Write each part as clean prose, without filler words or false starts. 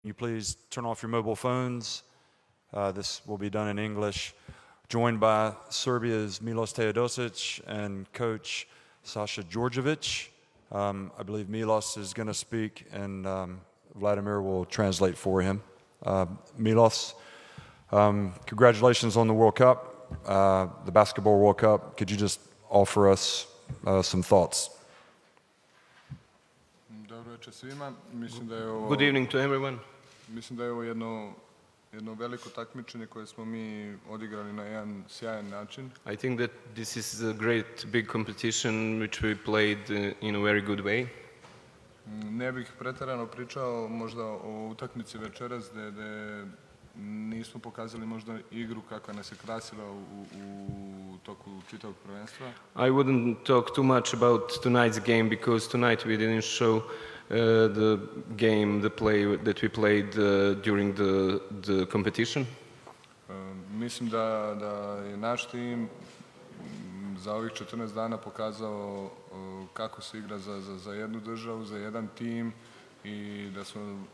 You please turn off your mobile phones. This will be done in English. Joined by Serbia's Milos Teodosic and coach Sasha Djordjevic. I believe Milos is going to speak and Vladimir will translate for him. Milos, congratulations on the World Cup, the Basketball World Cup. Could you just offer us some thoughts? Good evening to everyone. Mislim da je ovo jedno veliko takmičenje koje smo mi odigrali na jedan sjajan način. I think that this is a great big competition which we played in a very good way. Ne bih preterano pričao možda o utakmici večeras gde nismo pokazali možda igru kakva nas je krasila u toku čitavog prvenstva. I wouldn't talk too much about tonight's game because tonight we didn't show the game, the play that we played during the competition. Mislim da je naš tim za ovih 14 dana pokazao kako se igra za jednu državu, za jedan tim i da smo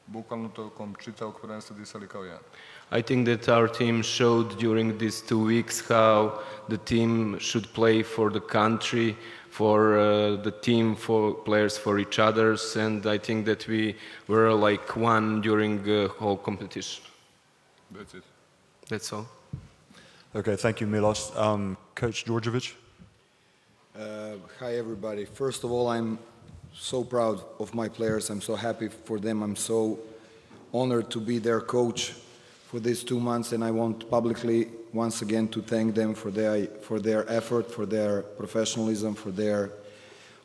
bukvalno tokom čitavog prvenstva disali kao jedan. I think that our team showed during these 2 weeks how the team should play for the country, for the team, for players, for each others, and I think that we were like one during the whole competition. That's it. That's all. Okay, thank you, Milos. Coach Djordjevic? Hi, everybody. First of all, I'm so proud of my players. I'm so happy for them. I'm so honored to be their coach for these 2 months, and I want publicly once again to thank them for their effort, for their professionalism, for their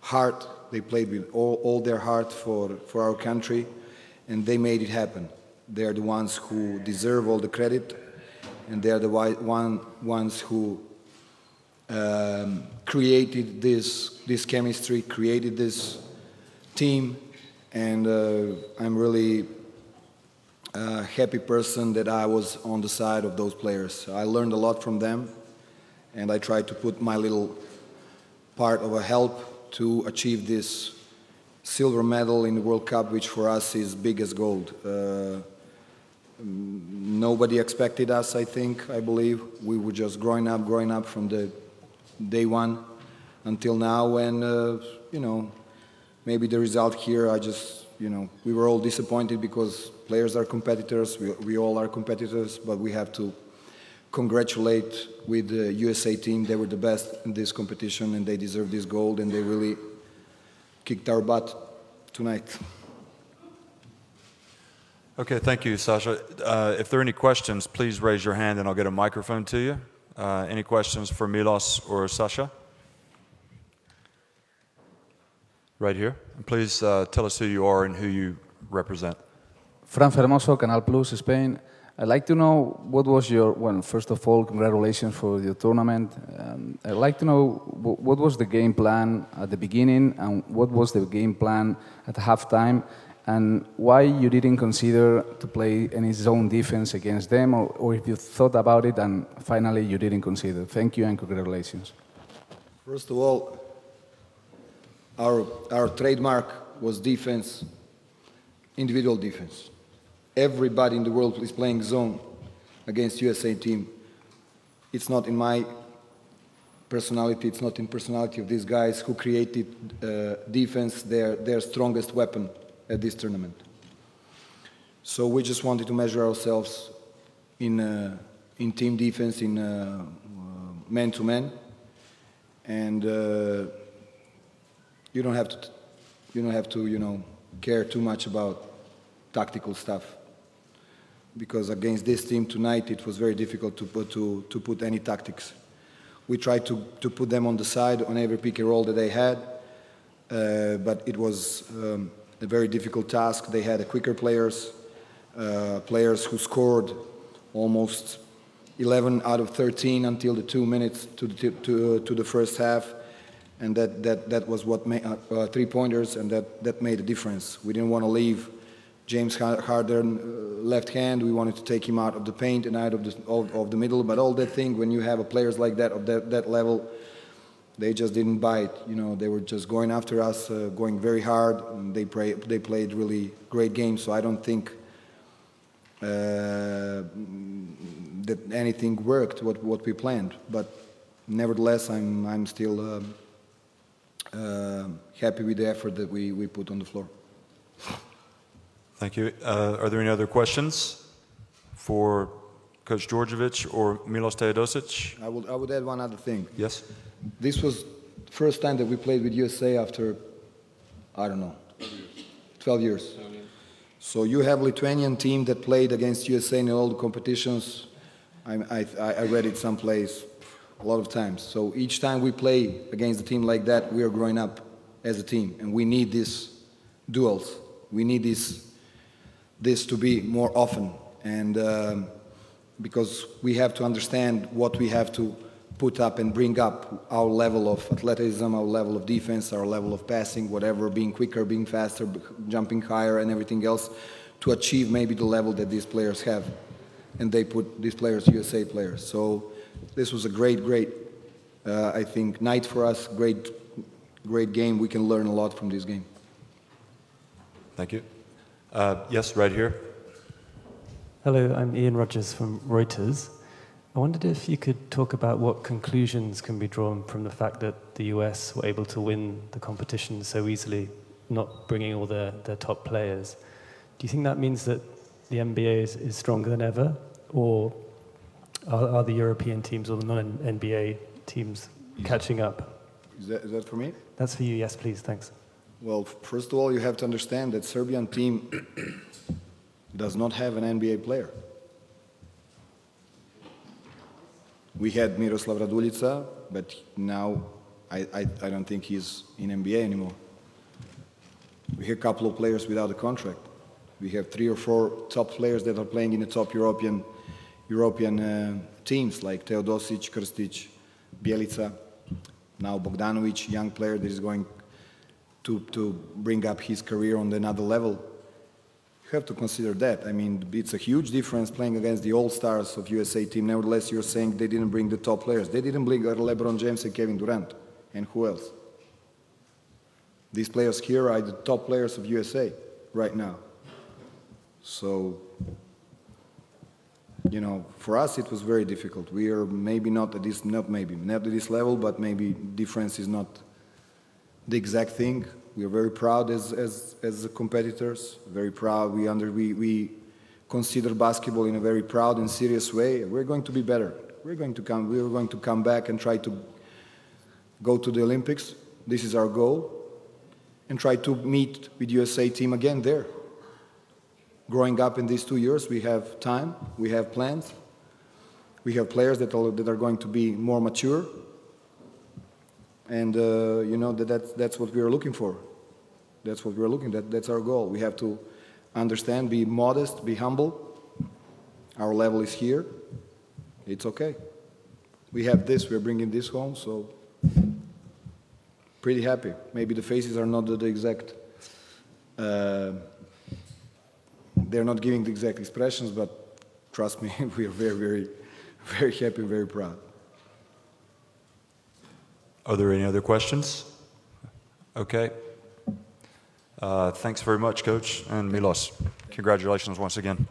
heart. They played with all their heart for our country, and they made it happen. They are the ones who deserve all the credit, and they are the ones who created this chemistry, created this team, and I'm really a happy person that I was on the side of those players. I learned a lot from them, and I tried to put my little part of a help to achieve this silver medal in the World Cup, which for us is big as gold. Nobody expected us, I believe. We were just growing up from the day one until now, and maybe the result here, we were all disappointed because players are competitors, we all are competitors, but we have to congratulate with the USA team. They were the best in this competition and they deserve this gold, and they really kicked our butt tonight. Okay, thank you, Sasha. If there are any questions, please raise your hand and I'll get a microphone to you. Any questions for Milos or Sasha? Right here. And please tell us who you are and who you represent. Fran Fermoso, Canal Plus, Spain. I'd like to know what was well, first of all, congratulations for your tournament. I'd like to know what was the game plan at the beginning and what was the game plan at halftime, and why you didn't consider to play any zone defense against them, or if you thought about it and finally you didn't consider. Thank you and congratulations. First of all, our trademark was defense, individual defense. Everybody in the world is playing zone against USA team. It's not in my personality, it's not in personality of these guys who created defense, their strongest weapon at this tournament. So we just wanted to measure ourselves in team defense, in man-to-man, and you don't have to care too much about tactical stuff, because against this team tonight it was very difficult to put any tactics. We tried to put them on the side on every pick and roll that they had, but it was a very difficult task. They had quicker players, players who scored almost 11 out of 13 until the 2 minutes to the first half, and that was what made 3-pointers, and that made a difference. We didn't want to leave James Harden left hand. We wanted to take him out of the paint and out of the middle. But all that thing, when you have players like that of that level, They just didn't bite. They were just going after us, going very hard. And they played really great games. So I don't think that anything worked what we planned. But nevertheless, I'm still happy with the effort that we put on the floor. Thank you. Are there any other questions for Coach Djordjevic or Milos Teodosic? I would add one other thing. Yes. This was the first time that we played with USA after, I don't know, 12 years. So you have Lithuanian team that played against USA in all the competitions. I read it someplace a lot of times. So each time we play against a team like that, we are growing up as a team, and we need these duels. We need this to be more often, and because we have to understand what we have to put up and bring up, our level of athleticism, our level of defense, our level of passing, whatever, being quicker, being faster, jumping higher, and everything else, to achieve maybe the level that these players have. And they put these players, USA players. So this was a great, I think, night for us, great game. We can learn a lot from this game. Thank you. Yes, right here. Hello, I'm Ian Rogers from Reuters. I wondered if you could talk about what conclusions can be drawn from the fact that the US were able to win the competition so easily, not bringing all their top players. Do you think that means that the NBA is stronger than ever, or are the European teams or the non-NBA teams catching up? Is that for me? That's for you, yes, please, thanks. Well, first of all, you have to understand that Serbian team does not have an NBA player. We had Miroslav Raduljica, but now I don't think he's in NBA anymore. We have a couple of players without a contract. We have 3 or 4 top players that are playing in the top European teams, like Teodosic, Krstic, Bjelica, now Bogdanovic, young player that is going to bring up his career on another level. You have to consider that. I mean, it's a huge difference playing against the all-stars of USA team. Nevertheless, you're saying they didn't bring the top players. They didn't bring LeBron James and Kevin Durant. And who else? These players here are the top players of USA right now. So, for us it was very difficult. We are maybe not at this, not at this level, but maybe difference is not the exact thing. We are very proud as competitors, very proud. We consider basketball in a very proud and serious way. We're going to be better. We are going to come back and try to go to the Olympics. This is our goal. And try to meet with USA team again there. Growing up in these 2 years, we have time, we have plans, we have players that are going to be more mature, and that's what we are looking for. That's what we are looking. That's our goal. We have to understand, be modest, be humble. Our level is here. It's okay. We have this. We're bringing this home. So pretty happy. Maybe the faces are not the exact. They're not giving the exact expressions, but trust me, we are very, very, very happy and very proud. Are there any other questions? Okay. Thanks very much, Coach, and Milos. Congratulations once again.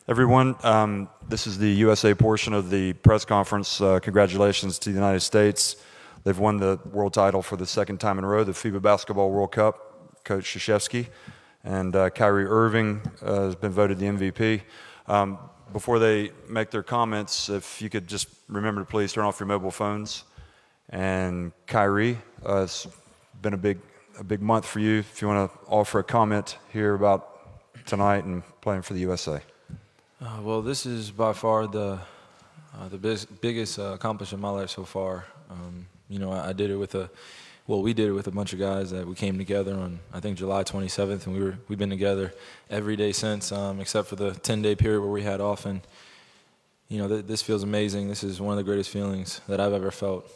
Everyone, this is the USA portion of the press conference. Congratulations to the United States. They've won the world title for the second time in a row, the FIBA Basketball World Cup. Coach Krzyzewski and Kyrie Irving has been voted the MVP. Before they make their comments, if you could just remember to please turn off your mobile phones. And Kyrie, it's been a big month for you. If you want to offer a comment here about tonight and playing for the USA. Well, this is by far the biggest accomplishment in my life so far. You know, I did it with we did it with a bunch of guys that we came together on, I think, July 27th, and we've been together every day since, except for the 10-day period where we had off. And you know, this feels amazing. This is one of the greatest feelings that I've ever felt.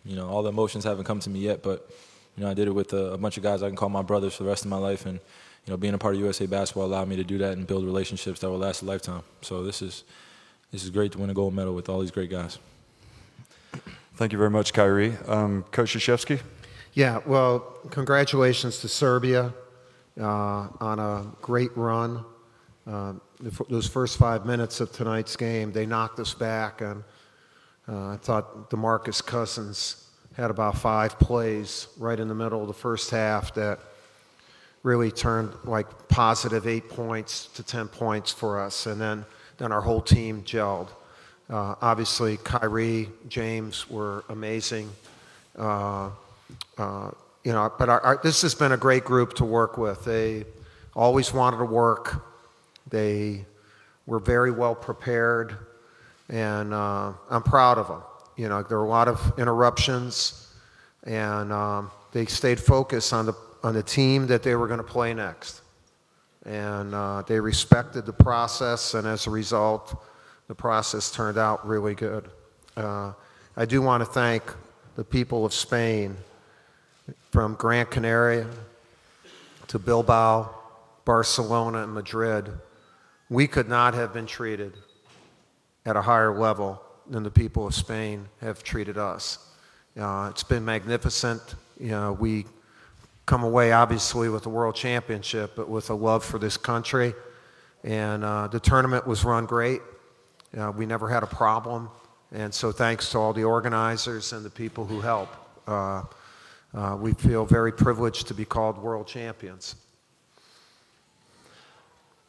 You know, all the emotions haven't come to me yet, but you know, I did it with a bunch of guys I can call my brothers for the rest of my life, and you know, being a part of USA Basketball allowed me to do that and build relationships that will last a lifetime. So this is great to win a gold medal with all these great guys. Thank you very much, Kyrie. Coach Krzyzewski? Yeah, well, congratulations to Serbia on a great run. Those first 5 minutes of tonight's game, they knocked us back, and I thought DeMarcus Cousins had about 5 plays right in the middle of the first half that really turned like positive 8 points to 10 points for us, and then our whole team gelled. Obviously, Kyrie, James were amazing. You know, but this has been a great group to work with. They always wanted to work. They were very well prepared, and I'm proud of them. You know, there were a lot of interruptions, and they stayed focused on the team that they were going to play next. And they respected the process, and as a result, the process turned out really good. I do want to thank the people of Spain, from Gran Canaria to Bilbao, Barcelona, and Madrid. We could not have been treated at a higher level than the people of Spain have treated us. It's been magnificent. You know, we come away obviously with the World Championship, but with a love for this country. And the tournament was run great. We never had a problem. And so thanks to all the organizers and the people who help. We feel very privileged to be called world champions.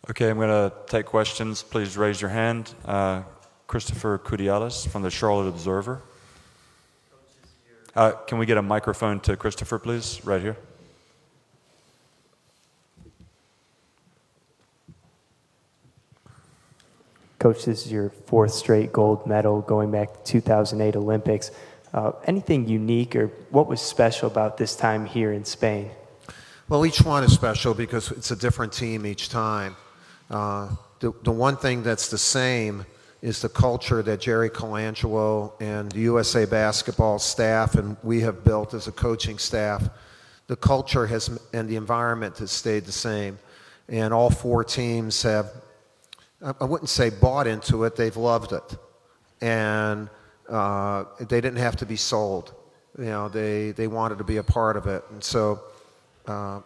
Okay, I'm going to take questions. Please raise your hand. Christopher Kudialis from the Charlotte Observer. Can we get a microphone to Christopher, please? Right here. Coach, this is your 4th straight gold medal going back to 2008 Olympics. Anything unique, or what was special about this time here in Spain? Well, each one is special because it's a different team each time. The one thing that's the same is the culture that Jerry Colangelo and the USA Basketball staff and we have built as a coaching staff. The culture and the environment has stayed the same. And all 4 teams have, I wouldn't say bought into it, they've loved it. And they didn't have to be sold. You know, they wanted to be a part of it. And so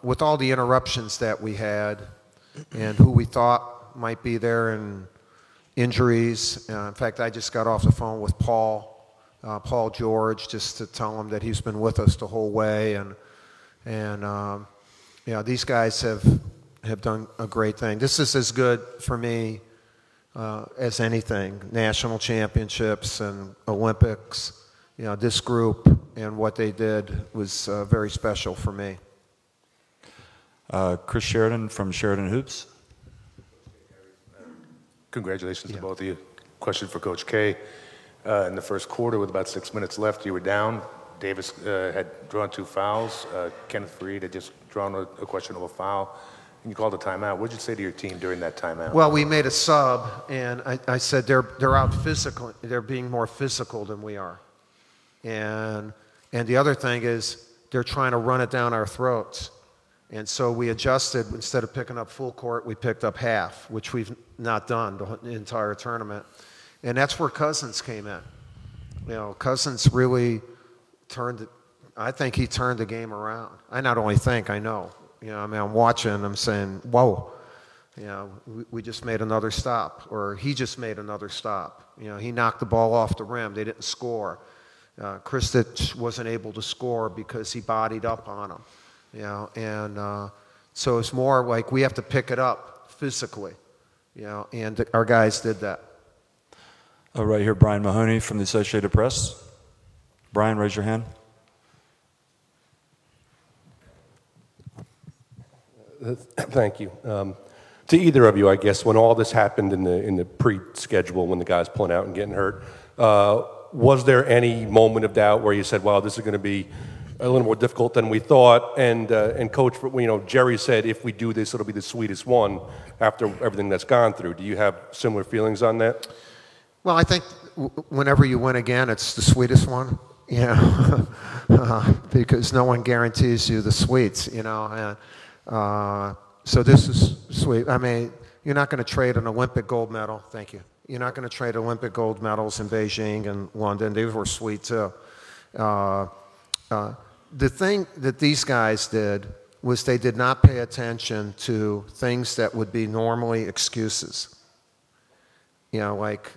with all the interruptions that we had and who we thought might be there and injuries, in fact, I just got off the phone with Paul George, just to tell him that he's been with us the whole way. And you know, these guys have done a great thing. This is as good for me as anything. National championships and Olympics. You know, this group and what they did was very special for me. Chris Sheridan from Sheridan Hoops. Congratulations to both of you. Question for Coach K. In the first quarter, with about 6 minutes left, you were down. Davis had drawn 2 fouls. Kenneth Faried had just drawn a questionable foul. and you called a timeout. What did you say to your team during that timeout? Well, we made a sub, and I said they're out physical. They're being more physical than we are, and the other thing is they're trying to run it down our throats, and so we adjusted. Instead of picking up full court, we picked up half, which we've not done the entire tournament, and that's where Cousins came in. You know, Cousins really turned. I think he turned the game around. I not only think, I know. You know, I mean, I'm watching, I'm saying, whoa, you know, we just made another stop, or he just made another stop. You know, he knocked the ball off the rim. They didn't score. Kristic wasn't able to score because he bodied up on him. You know, and so it's more like we have to pick it up physically. You know, and our guys did that. Right here, Brian Mahoney from the Associated Press. Brian, raise your hand. Thank you. To either of you, I guess, when all this happened in the pre-schedule, when the guys pulling out and getting hurt, was there any moment of doubt where you said, "Wow, this is going to be a little more difficult than we thought"? And Coach, you know, Jerry said, "If we do this, it'll be the sweetest one after everything that's gone through." Do you have similar feelings on that? Well, I think whenever you win again, it's the sweetest one. You know, because no one guarantees you the sweets. You know. So this is sweet. I mean, you're not going to trade an Olympic gold medal. Thank you. You're not going to trade Olympic gold medals in Beijing and London. These were sweet too. The thing that these guys did was they did not pay attention to things that would be normally excuses. You know, like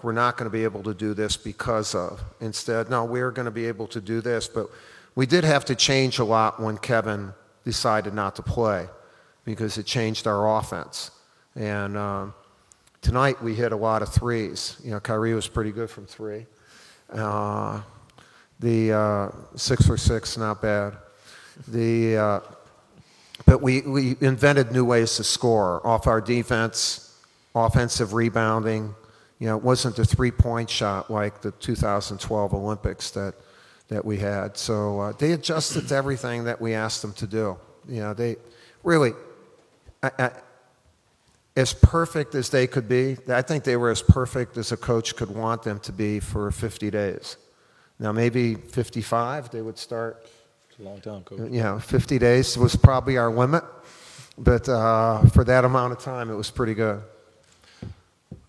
we're not going to be able to do this because of. Instead, no, we're going to be able to do this. But we did have to change a lot when Kevin decided not to play, because it changed our offense. And tonight we hit a lot of threes. You know, Kyrie was pretty good from three. The 6 for 6, not bad. But we invented new ways to score off our defense, offensive rebounding. You know, it wasn't the three-point shot like the 2012 Olympics that we had. So they adjusted to everything that we asked them to do. You know, they really, as perfect as they could be, I think they were as perfect as a coach could want them to be for 50 days. Now, maybe 55, they would start. It's a long time, Coach. You know, 50 days was probably our limit. But for that amount of time, it was pretty good.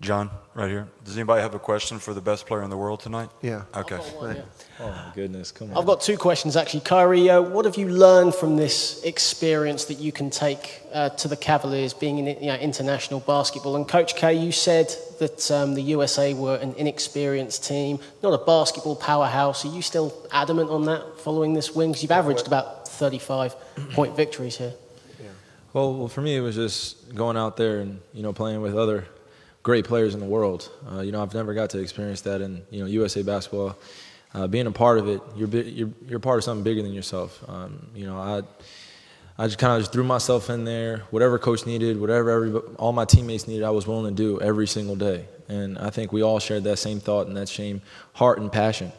John, right here. Does anybody have a question for the best player in the world tonight? Yeah. Okay. Oh, my goodness. Come on. I've got two questions, actually. Kyrie, what have you learned from this experience that you can take to the Cavaliers being in international basketball? And Coach K, you said that the USA were an inexperienced team, not a basketball powerhouse. Are you still adamant on that following this win? Because you've averaged about 35-point victories here. Yeah. Well, for me, it was just going out there and, you know, playing with other great players in the world. You know, I've never got to experience that in, you know, USA basketball. Being a part of it, you're part of something bigger than yourself. You know, I just kind of just threw myself in there. Whatever coach needed, whatever all my teammates needed, I was willing to do every single day. And I think we all shared that same thought and that same heart and passion.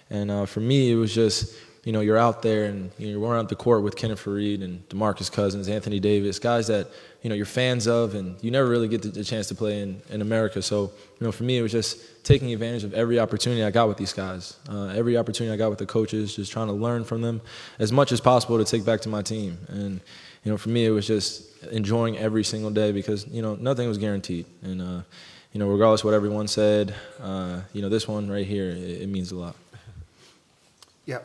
And for me, it was just, you know, you're out there and you're running up the court with Kenneth Faried and DeMarcus Cousins, Anthony Davis, guys that, you know, you're fans of, and you never really get the chance to play in America. So, you know, for me, it was just taking advantage of every opportunity I got with these guys, every opportunity I got with the coaches, just trying to learn from them as much as possible to take back to my team. And, you know, for me, it was just enjoying every single day because, you know, nothing was guaranteed. And, you know, regardless of what everyone said, you know, this one right here, it means a lot. Yeah,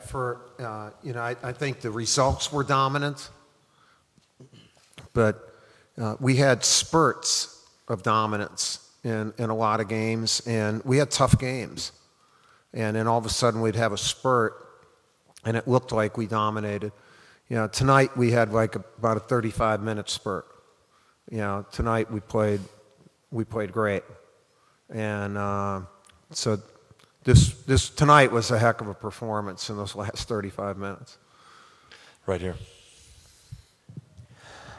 you know, I think the results were dominant, but we had spurts of dominance in a lot of games, and we had tough games. And then all of a sudden we'd have a spurt, and it looked like we dominated. You know, tonight we had like about a 35-minute spurt. You know, tonight we played great. And so this tonight was a heck of a performance in those last 35 minutes. Right here.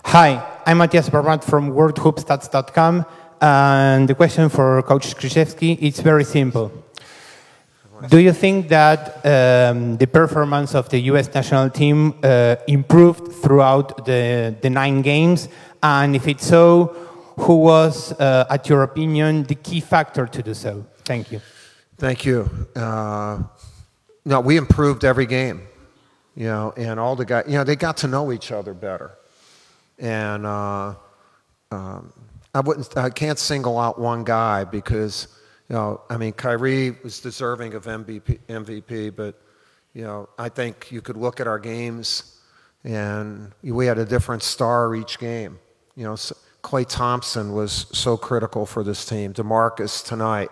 Hi, I'm Matthias Barbat from worldhoopstats.com, and the question for Coach Krzyzewski, it's very simple. Do you think that the performance of the U.S. national team improved throughout the 9 games? And if it's so, who was, at your opinion, the key factor to do so? Thank you. Thank you. No, we improved every game, and all the guys, they got to know each other better. And I can't single out one guy because, Kyrie was deserving of MVP, but, I think you could look at our games and we had a different star each game. Klay Thompson was so critical for this team. DeMarcus tonight,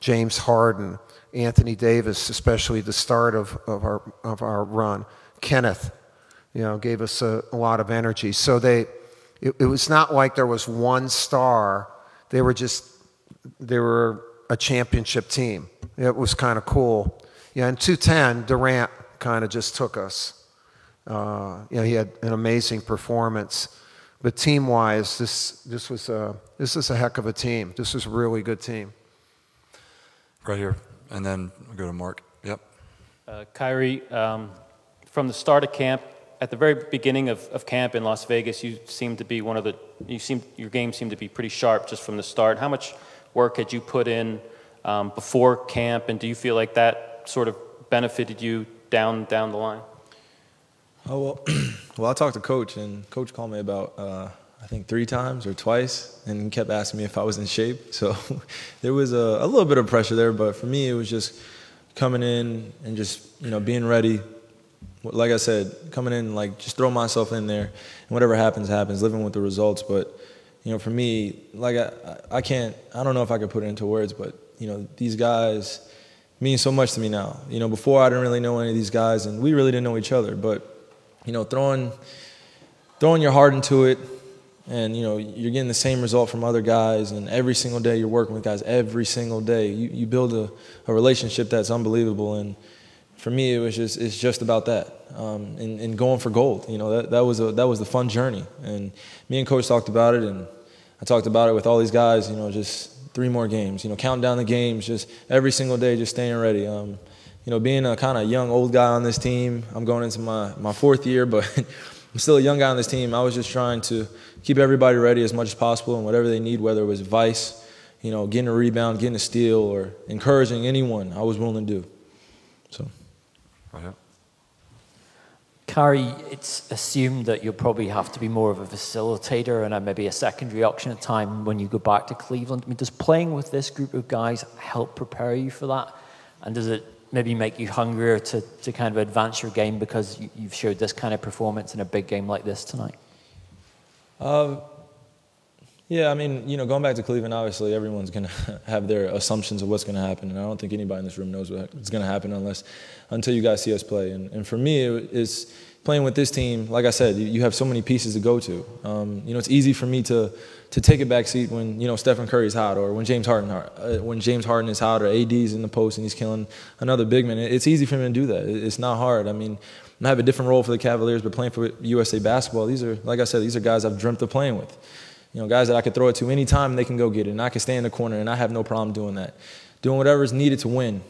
James Harden, Anthony Davis, especially the start of our run. Kenneth, gave us a lot of energy. So it was not like there was one star. They were a championship team. It was kind of cool. In 210, Durant kind of just took us. He had an amazing performance. But team-wise, this is a heck of a team. This was a really good team. Right here, and then we'll go to Mark. Yep. Kyrie, from the start of camp, at the very beginning of camp in Las Vegas, you seemed to be your game seemed to be pretty sharp just from the start. How much work had you put in before camp, and do you feel like that sort of benefited you down the line? Oh, well, I talked to Coach, and Coach called me about, I think 3 times or twice, and he kept asking me if I was in shape. So there was a little bit of pressure there, but for me, it was just coming in and just, being ready. Like I said, coming in, just throw myself in there, and whatever happens, happens, living with the results. But, for me, I don't know if I could put it into words, but, these guys mean so much to me now. Before I didn't really know any of these guys, and we really didn't know each other, but throwing your heart into it, and you're getting the same result from other guys, and every single day you're working with guys. Every single day you build a relationship that's unbelievable. And for me, it's just about that, and going for gold. That was the fun journey. And me and Coach talked about it, and I talked about it with all these guys. Just 3 more games. Counting down the games, just every single day, just staying ready. Being a kind of young, old guy on this team, I'm going into my 4th year, but I'm still a young guy on this team. I was just trying to keep everybody ready as much as possible, and whatever they need, whether it was advice, getting a rebound, getting a steal, or encouraging anyone, I was willing to do. So. Kyrie, it's assumed that you'll probably have to be more of a facilitator and maybe a secondary option at time when you go back to Cleveland. Does playing with this group of guys help prepare you for that? And does it maybe make you hungrier to kind of advance your game because you've showed this kind of performance in a big game like this tonight? Yeah, going back to Cleveland, obviously everyone's going to have their assumptions of what's going to happen, and I don't think anybody in this room knows what's going to happen until you guys see us play. And for me, it's playing with this team. Like I said, you have so many pieces to go to. It's easy for me to take a back seat when Stephen Curry's hot, or when James Harden is hot, or AD's in the post and he's killing another big man. It's easy for him to do that. It's not hard. I have a different role for the Cavaliers, but playing for USA Basketball, these are guys I've dreamt of playing with. Guys that I could throw it to anytime, they can go get it, and I can stay in the corner, and I have no problem doing that. Doing whatever is needed to win.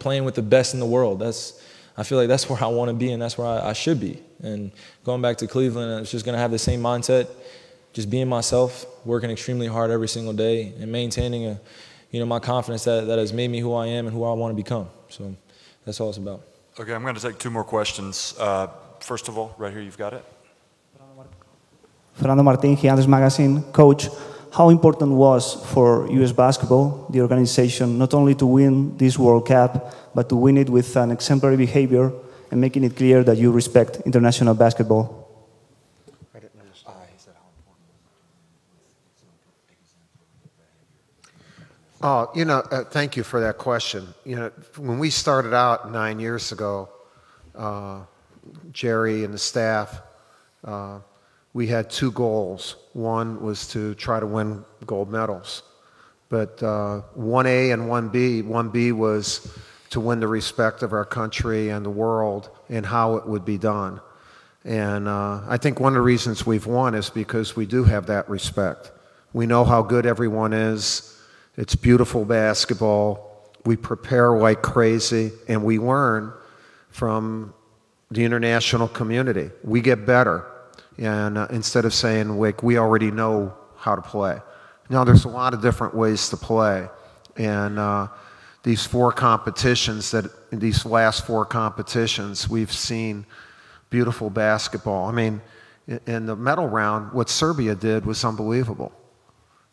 Playing with the best in the world. I feel like that's where I want to be, and that's where I should be. And going back to Cleveland, it's just going to have the same mindset, just being myself, working extremely hard every single day, and maintaining my confidence that has made me who I am and who I want to become. So that's all it's about. Okay, I'm going to take 2 more questions. First of all, right here, you've got it. Fernando Martin, Gigantes Magazine. Coach, how important was for U.S. basketball, the organization, not only to win this World Cup, but to win it with an exemplary behavior and making it clear that you respect international basketball? I didn't understand. Thank you for that question. When we started out 9 years ago, Jerry and the staff, we had 2 goals. One was to try to win gold medals. But 1A and 1B, 1B was to win the respect of our country and the world and how it would be done. And I think one of the reasons we've won is because we do have that respect. We know how good everyone is. It's beautiful basketball. we prepare like crazy, and we learn from the international community. We get better, and instead of saying, like, we already know how to play. Now, there's a lot of different ways to play, and these last four competitions, we've seen beautiful basketball. I mean, in the medal round, what Serbia did was unbelievable.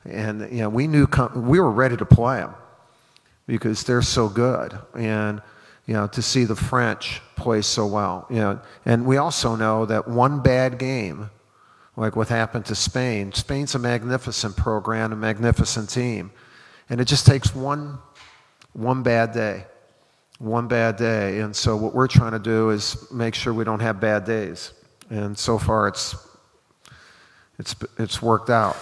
And you know, we were ready to play them because they're so good. And you know, to see the French play so well. You know, and we also know that one bad game, like what happened to Spain, Spain's a magnificent program, a magnificent team. And it just takes one bad day. One bad day. And so what we're trying to do is make sure we don't have bad days. And so far it's worked out.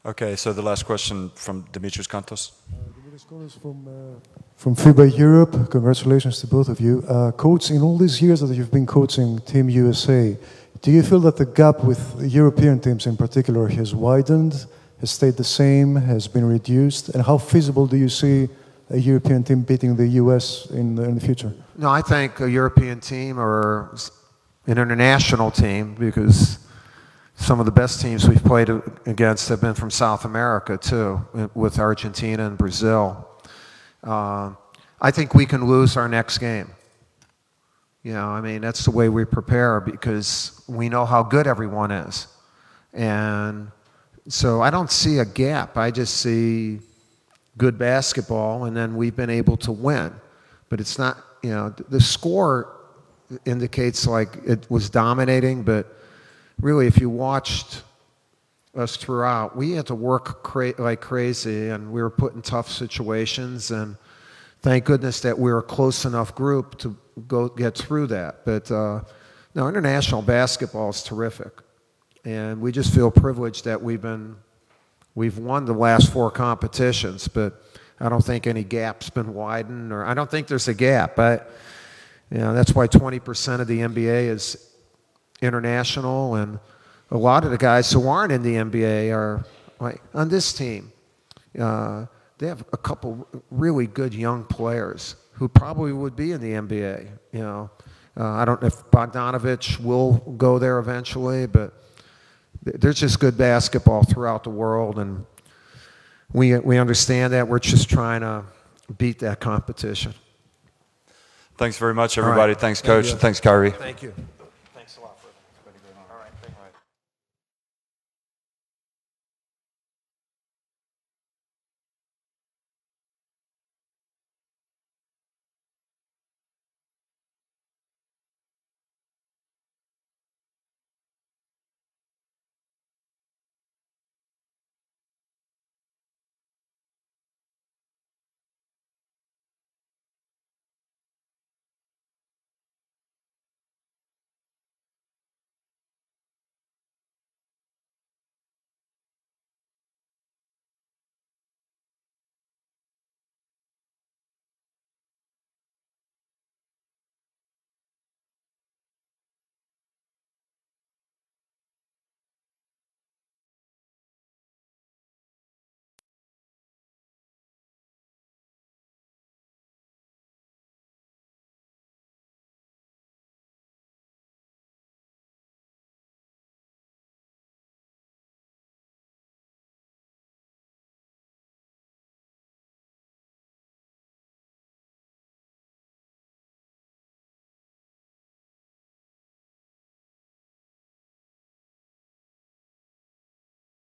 Okay, so the last question from Dimitris Kantos. Dimitris Kantos from FIBA Europe. Congratulations to both of you. Coach, in all these years that you've been coaching Team USA, do you feel that the gap with European teams in particular has widened, has stayed the same, has been reduced? And how feasible do you see a European team beating the US in the future? No, I think a European team or an international team, because some of the best teams we've played against have been from South America too, with Argentina and Brazil. I think we can lose our next game. You know, I mean, that's the way we prepare because we know how good everyone is. And so I don't see a gap. I just see good basketball, and then we've been able to win. But it's not, you know, the score indicates like it was dominating, but really if you watched us throughout, we had to work like crazy, and we were put in tough situations, and thank goodness that we were a close enough group to go get through that. But no, international basketball is terrific, and we just feel privileged that we've won the last four competitions, but I don't think any gap's been widened, or I don't think there's a gap. But you know, that's why 20% of the NBA is international, and a lot of the guys who aren't in the NBA are like on this team. They have a couple really good young players who probably would be in the NBA. You know, I don't know if Bogdanovich will go there eventually, but there's just good basketball throughout the world, and we understand that. We're just trying to beat that competition. Thanks very much, everybody. Right. Thanks, Coach. Thanks, Kyrie. Thank you.